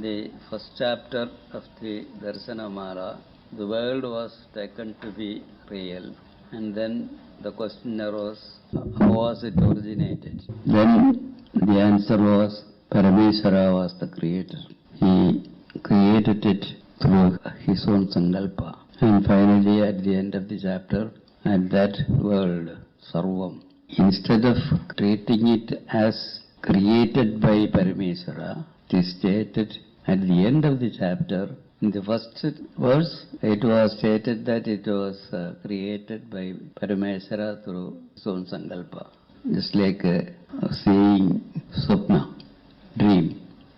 the first chapter of the Darsanamala, the world was taken to be real, and then the question arose, how was it originated? Then the answer was, Parameswara was the creator. He created it through his own sankalpa. And finally, at the end of the chapter, at that world, Sarvam, instead of treating it as created by Parameswara, it is stated at the end of the chapter, in the first verse, it was stated that it was created by Parameswara through his own sankalpa. Just like seeing Swapna, dream.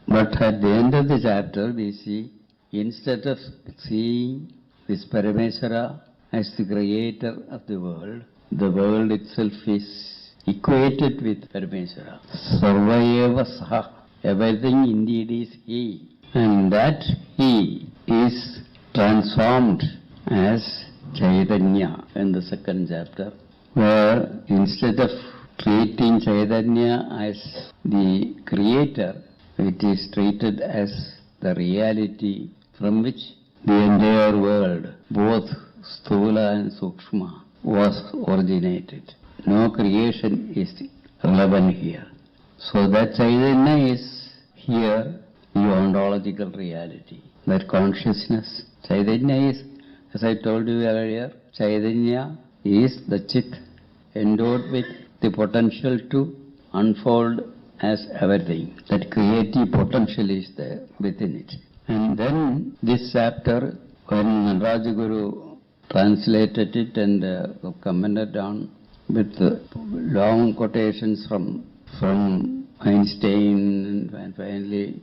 But at the end of the chapter, we see, instead of seeing this Parameswara as the creator of the world itself is equated with Parameswara. Sarvayeva Saha. Everything indeed is He. And that He is transformed as Chaitanya in the second chapter, where instead of treating Chaitanya as the creator, it is treated as the reality from which the entire world, both Sthula and Sukshma, was originated. No creation is relevant here. So that Chaitanya is here the ontological reality. That consciousness, Chaitanya is, as I told you earlier, Chaitanya is the Chit endowed with the potential to unfold as everything. That creative potential is there within it. And then this chapter, when Nadarajaguru translated it and commented on with long quotations from Einstein and finally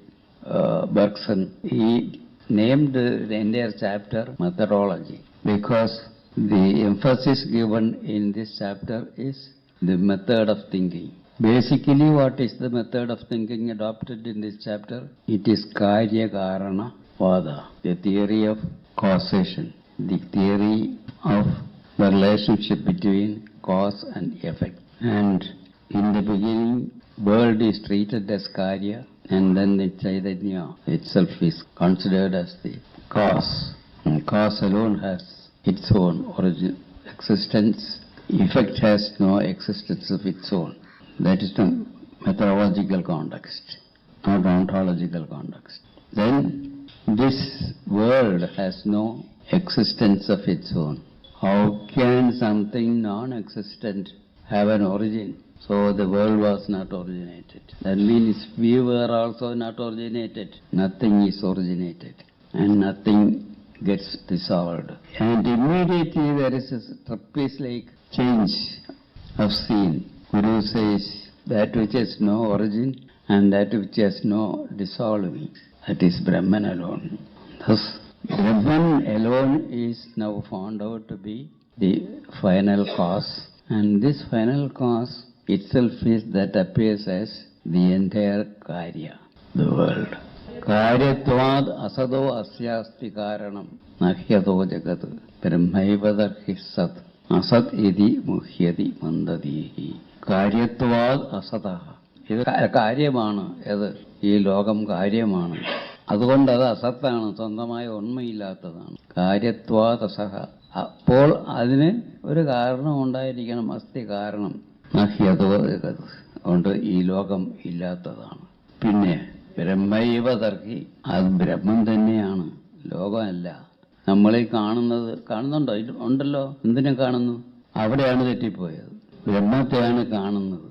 Bergson, he named the entire chapter methodology, because the emphasis given in this chapter is the method of thinking. Basically, what is the method of thinking adopted in this chapter? It is Karya Karana Vada, the theory of causation, the theory of the relationship between cause and effect. And in the beginning, world is treated as Karya, and then the Chaitanya itself is considered as the cause. And cause alone has its own origin, existence. Effect has no existence of its own. That is the methodological context, not ontological context. Then this world has no existence of its own. How can something non-existent have an origin? So the world was not originated. That means we were also not originated. Nothing is originated and nothing gets dissolved. And immediately there is a trapeze-like change of scene. Guru says that which has no origin and that which has no dissolving, that is Brahman alone. Thus, Brahman alone is now found out to be the final cause, and this final cause itself is that appears as the entire Karya, the world. Karyatvad asado asyasti karanam nahyado jagat brahmaivadarhi sat asat iti muhyati mandadihi. Karyatvad asadaha. ഇത് കാര്യമാണ്. ഏത്? ഈ ലോകം കാര്യമാണ്. അതുകൊണ്ട് അത് അസത്താണ്, സ്വന്തമായ ഉണ്മയില്ലാത്തതാണ്. കാര്യത്വാദസഹ. അപ്പോൾ അതിന് ഒരു കാരണം ഉണ്ടായിരിക്കണം. അസ്തി കാരണം. നഹ്യതോ കൊണ്ട് ഈ ലോകം ഇല്ലാത്തതാണ്. പിന്നെ ബ്രഹ്മൈവ തർക്കി, അത് ബ്രഹ്മം തന്നെയാണ്, ലോകമല്ല. നമ്മളീ കാണുന്നുണ്ടോ? ഉണ്ടല്ലോ. എന്തിനെ കാണുന്നു? അവിടെയാണ് തെറ്റിപ്പോയത്. ബ്രഹ്മത്തെയാണ് കാണുന്നത്.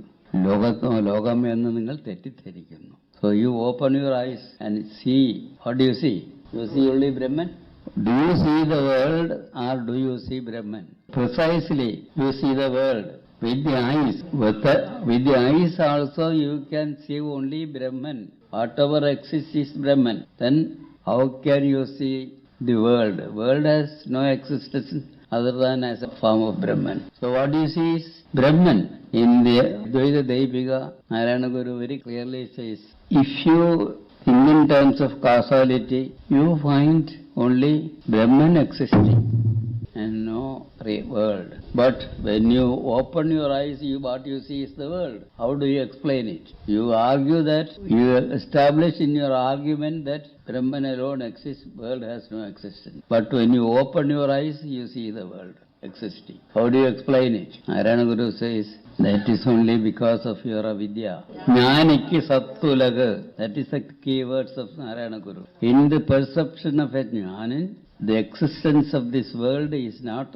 ലോകം എന്ന് നിങ്ങൾ തെറ്റിദ്ധരിക്കുന്നു. So you open your eyes and see. What do you see? You see only Brahman? Do you see the world or do you see Brahman? Precisely, you see the world with the eyes. With the eyes also you can see only Brahman. Whatever exists is Brahman. Then how can you see the world? World has no existence other than as a form of Brahman. So what do you see is Brahman. In the Advaita Daipika, Narayana Guru very clearly says, if you think in terms of causality, you find only Brahman existing. and no world. But when you open your eyes, what you see is the world. How do you explain it? You argue that, you establish in your argument that Brahman alone exists, world has no existence. But when you open your eyes, you see the world existing. How do you explain it? Narayana Guru says, that is only because of your avidya. Jnaniki sattulaga. That is the key words of Narayana Guru. In the perception of a jnanin, the existence of this world is not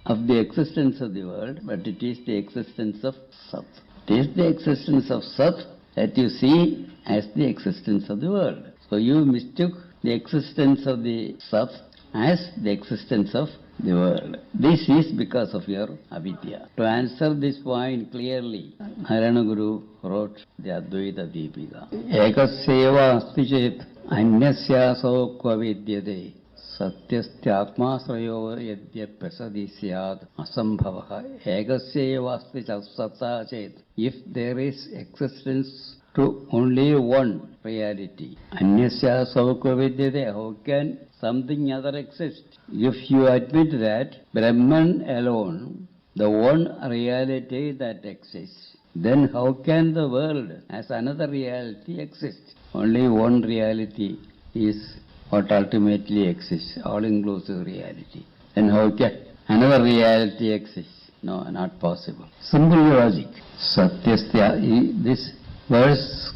of the existence of the world, but it is the existence of Sat. It is the existence of Sat that you see as the existence of the world. So you mistook the existence of the Sat as the existence of the world. This is because of your avidya. To answer this point clearly, Narayana Guru wrote the Advaita Deepika. Ekasyeva asti chet anyasyaso kva vidyate satyasthyatmasrayo yadya prasadi syad asambhavaha. Ekasyeva asti satsa chet. If there is existence to only one reality, anyasyaso kva vidyate, how can something other exist? If you admit that Brahman alone, the one reality that exists, then how can the world as another reality exist? Only one reality is what ultimately exists, all-inclusive reality. Then how can another reality exist? No, not possible. Simple logic. Satyastya, this verse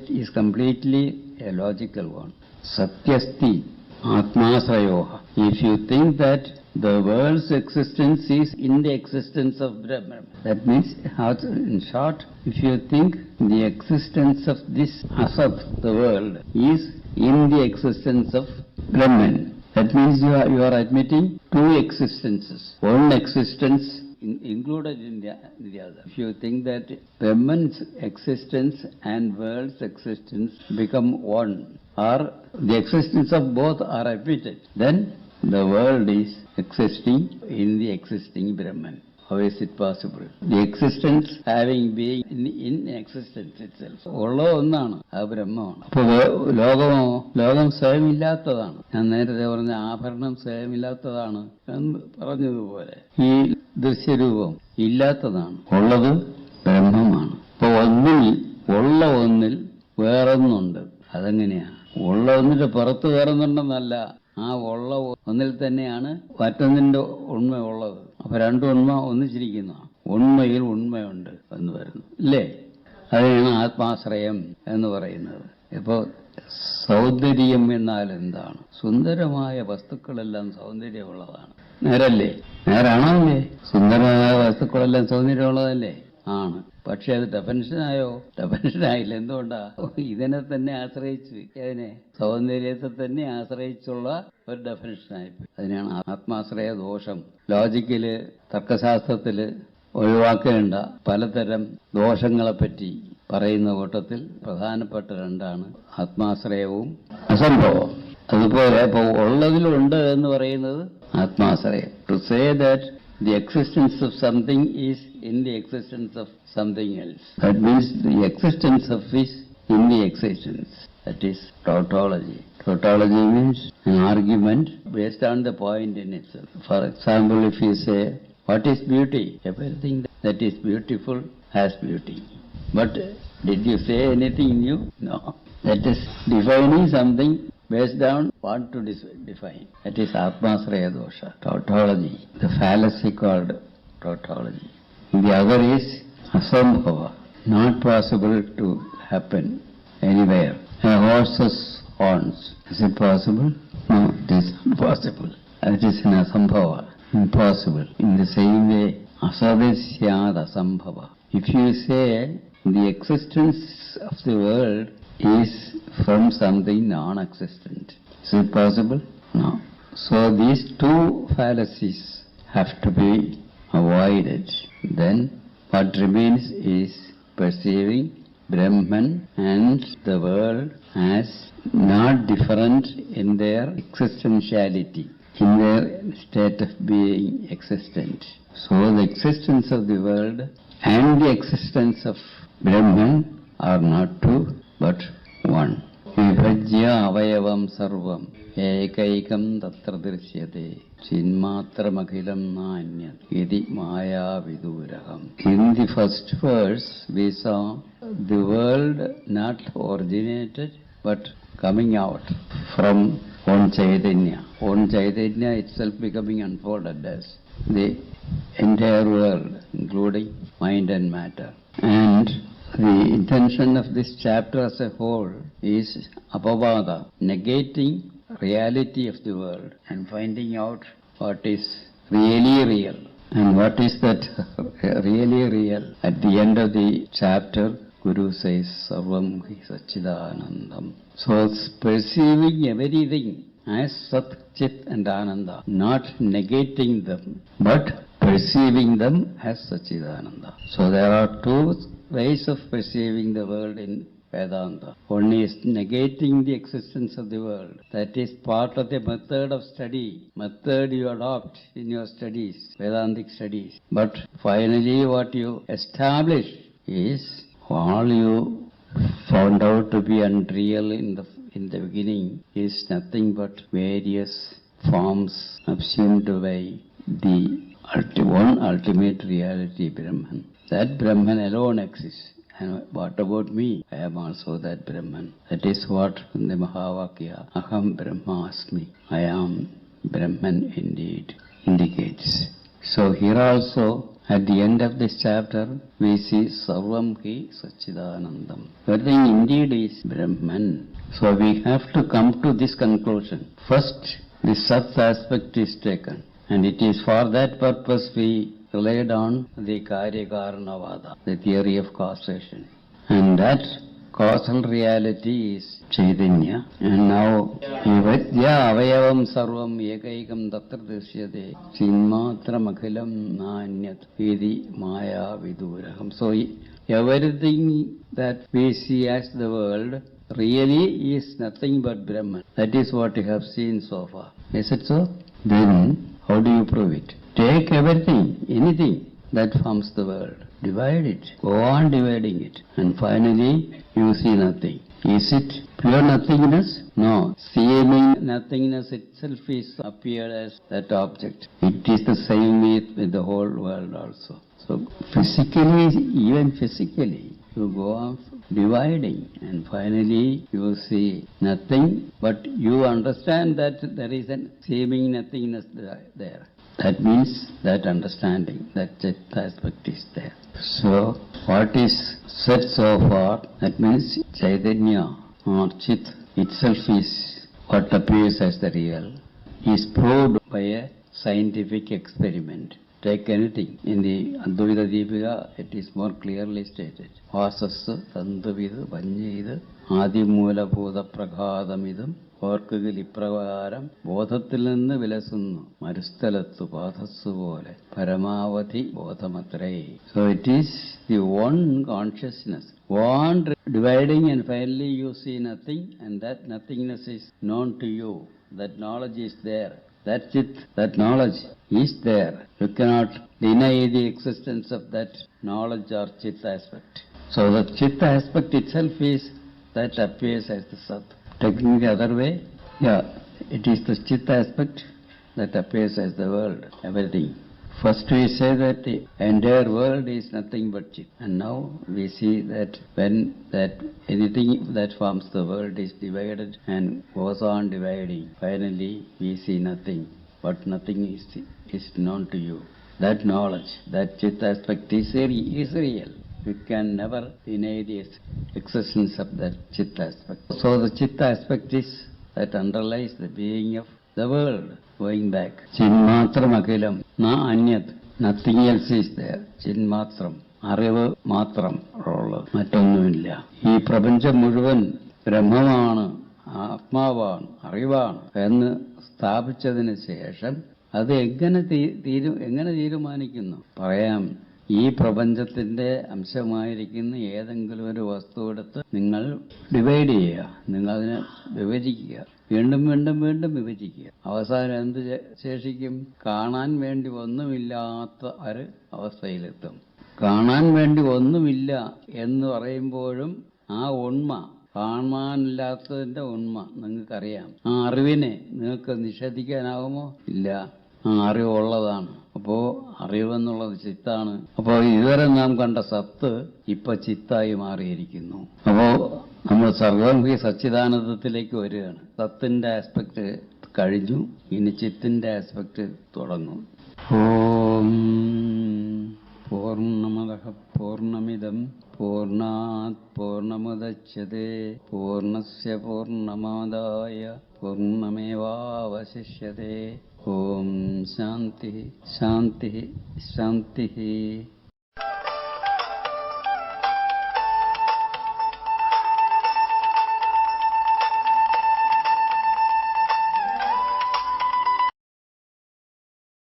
is completely a logical one. Satyasti Atmasrayoha. If you think that the world's existence is in the existence of Brahman, that means, in short, if you think the existence of this Asat, the world, is in the existence of Brahman, that means you are admitting two existences. One existence included in the other. If you think that Brahman's existence and world's existence become one, or the existence of both are admitted, then the world is existing in the existing Brahman. How is it possible? The existence having being in existence itself. ഉള്ള ഒന്നാണ് ആ ബ്രഹ്മമാണ്. അപ്പോൾ ലോകം സ്വയമില്ലാത്തതാണ്. ഞാൻ നേരത്തെ പറഞ്ഞ ആഭരണം സ്വയമില്ലാത്തതാണ് എന്ന് പറഞ്ഞതുപോലെ ഈ ദൃശ്യരൂപം ഇല്ലാത്തതാണ്. ഉള്ളത് ബ്രഹ്മമാണ്. അപ്പോൾ ഉള്ള ഒന്നിൽ വേറൊന്നുണ്ട്. അതെങ്ങനെയാണ്? ഉള്ള ഒന്നിന്റെ പുറത്ത് വേറൊന്നുണ്ടെന്നല്ല, ആ ഉള്ള ഒന്നിൽ തന്നെയാണ് മറ്റൊന്നിന്റെ ഉണ്മ ഉള്ളത്. അപ്പൊ രണ്ടും ഉണ്മ ഒന്നിച്ചിരിക്കുന്ന ഉണ്മയിൽ ഉണ്മയുണ്ട് എന്ന് വരുന്നു, ഇല്ലേ? അതിനാണ് ആത്മാശ്രയം എന്ന് പറയുന്നത്. ഇപ്പോ സൗന്ദര്യം എന്നാൽ എന്താണ്? സുന്ദരമായ വസ്തുക്കളെല്ലാം സൗന്ദര്യമുള്ളതാണ്. നേരല്ലേ? നേരാണോ അല്ലേ? സുന്ദരമായ വസ്തുക്കളെല്ലാം സൗന്ദര്യമുള്ളതല്ലേ? ആണ്. പക്ഷെ അത് ഡെഫിനിഷനായോ? ഡെഫിനിഷനായില്ല. എന്തുകൊണ്ടാ? ഇതിനെ തന്നെ ആശ്രയിച്ച്, അതിനെ സൗന്ദര്യത്തെ തന്നെ ആശ്രയിച്ചുള്ള ഒരു ഡെഫിനിഷനായിപ്പോയി. അതിനാണ് ആത്മാശ്രയ ദോഷം. ലോജിക്കില്, തർക്കശാസ്ത്രത്തില് ഒഴിവാക്കേണ്ട പലതരം ദോഷങ്ങളെപ്പറ്റി പറയുന്ന കൂട്ടത്തിൽ പ്രധാനപ്പെട്ട രണ്ടാണ് ആത്മാശ്രയവും അസംഭവം. അതുപോലെ ഇപ്പൊ ഉള്ളതിലുണ്ട് എന്ന് പറയുന്നത് ആത്മാശ്രയം. To say that the existence of something is in the existence of something else. That means the existence of is in the existence. That is tautology. Tautology means an argument based on the point in itself. For example, if you say, what is beauty? Everything that is beautiful has beauty. But did you say anything new? No. That is defining something based on what to define. That is Atmasraya dosha, tautology, the fallacy called tautology. The other is asambhava, not possible to happen anywhere. A horse's horns, is it possible? No, it is not possible. That is an asambhava, impossible. In the same way, asadyasyad asambhava. If you say the existence of the world is from something non-existent, is it possible? No. So these two fallacies have to be avoided. Then what remains is perceiving Brahman and the world as not different in their existentiality, in their state of being existent. So the existence of the world and the existence of Brahman are not two, but one. Vibhajya avayavam sarvam ekaikam tatra drishyate chinmatramaghilam nanyat iti maya viduraham. In the first verse we saw the world not originated but coming out from on Chaitanya. On Chaitanya itself becoming unfolded as the entire world, including mind and matter. And the intention of this chapter as a whole is apavada, negating reality of the world and finding out what is really real. And what is that really real? At the end of the chapter, Guru says, Sarvam hi Satchidanandam. So it's perceiving everything as Sat, Chit and Ananda, not negating them, but perceiving them as Satchidananda. So there are two ways of perceiving the world in Vedanta. One is negating the existence of the world. That is part of the method of study, method you adopt in your studies, Vedantic studies. But finally what you establish is all you found out to be unreal in the beginning is nothing but various forms assumed by the one ultimate reality, Brahman. That Brahman alone exists. And what about me? I am also that Brahman. That is what in the Mahavakya, Aham Brahmasmi, I am Brahman indeed, indicates. So here also, at the end of this chapter, we see Sarvam Hi Satchidanandam. Everything indeed is Brahman. So we have to come to this conclusion. First, the Sat aspect is taken. And it is for that purpose we relied on the Karya-Karanavada, the theory of causation. And that causal reality is Chaitanya. And now, Vibhajya avayavam sarvam ekaikam tatra drishyate chinmatramaghilam nanyat iti maya viduraham. So everything that we see as the world really is nothing but Brahman. That is what you have seen so far. Is it so? Then, how do you prove it? Take everything, anything that forms the world, divide it, go on dividing it, and finally you see nothing. Is it pure nothingness? No. Seeming nothingness itself is appeared as that object. It is the same with the whole world also. So physically, even physically, you go on dividing and finally you see nothing, but you understand that there is a seeming nothingness there. That means that understanding, that Chit aspect is there. So what is said so far, that means Chaitanya or Chit itself is what appears as the real, is proved by a scientific experiment. Take anything. In the Advaita Deepika, it is more clearly stated. Vasasa Tandavidu Vanyidu Adimula Bodha Praghadamidam ഓർക്കുകയിൽ ഇപ്രകാരം ബോധത്തിൽ നിന്ന് വിലസുന്നു മരുസ്ഥലത്തു പാദസ്സു പോലെ പരമാവധി ബോധമത്രേ. So it is the one consciousness, one dividing, and finally you see nothing, and that nothingness is known to you. That knowledge is there. That Chit, that knowledge is there. You cannot deny the existence of that knowledge or Chit aspect. So the Chit aspect itself is that appears as the Sat. Taking the other way, it is the Chit aspect that appears as the world, everything. First we say that the entire world is nothing but Chit. And now we see that when that anything that forms the world is divided and goes on dividing, finally we see nothing, but nothing is known to you. That knowledge, that Chit aspect is real. You can never deny the existence of that Chit aspect. So the Chit aspect is that underlies the being of the world. Going back, Chinmatram Akilam, na Anyat, nothing else is there. Chinmatram, Ariva Matram, മറ്റൊന്നുമില്ല. ഈ പ്രപഞ്ചം മുഴുവൻ ബ്രഹ്മമാണ്, ആത്മാവാണ്, അറിവാണ് എന്ന് സ്ഥാപിച്ചതിന് ശേഷം അത് എങ്ങനെ തീരുമാനിക്കുന്നു? പറയാം, ഈ പ്രപഞ്ചത്തിന്റെ അംശമായിരിക്കുന്ന ഏതെങ്കിലും ഒരു വസ്തു എടുത്ത് നിങ്ങൾ ഡിവൈഡ് ചെയ്യുക, നിങ്ങൾ അതിനെ വിഭജിക്കുക, വീണ്ടും വീണ്ടും വീണ്ടും വിഭജിക്കുക. അവസാനം എന്ത് ശേഷിക്കും? കാണാൻ വേണ്ടി ഒന്നുമില്ലാത്ത ഒരു അവസ്ഥയിലെത്തും. കാണാൻ വേണ്ടി ഒന്നുമില്ല എന്ന് പറയുമ്പോഴും ആ ഉണ്മ, കാണാനില്ലാത്തതിന്റെ ഉണ്മ നിങ്ങൾക്കറിയാം. ആ അറിവിനെ നിങ്ങൾക്ക് നിഷേധിക്കാനാവുമോ? ഇല്ല. ആ അറിവുള്ളതാണ്. അപ്പോ അറിവെന്നുള്ളത് ചിത്താണ്. അപ്പോ ഇതുവരെ നാം കണ്ട സത്ത് ഇപ്പൊ ചിത്തായി മാറിയിരിക്കുന്നു. അപ്പോ നമ്മൾ സർവ്വംഹി സച്ചിദാനന്ദത്തിലേക്ക് വരികയാണ്. സത്തിന്റെ ആസ്പെക്ട് കഴിഞ്ഞു, ഇനി ചിത്തിന്റെ ആസ്പെക്ട് തുടങ്ങും. ഓം പൂർണ്ണമദഃ പൂർണ്ണമിദം പൂർണ്ണാത് പൂർണ്ണമുദച്യതേ പൂർണ്ണസ്യ പൂർണ്ണമാദായ പൂർണ്ണമേവാവശിഷ്യതേ. ഓം ശാന്തി ശാന്തി ശാന്തി.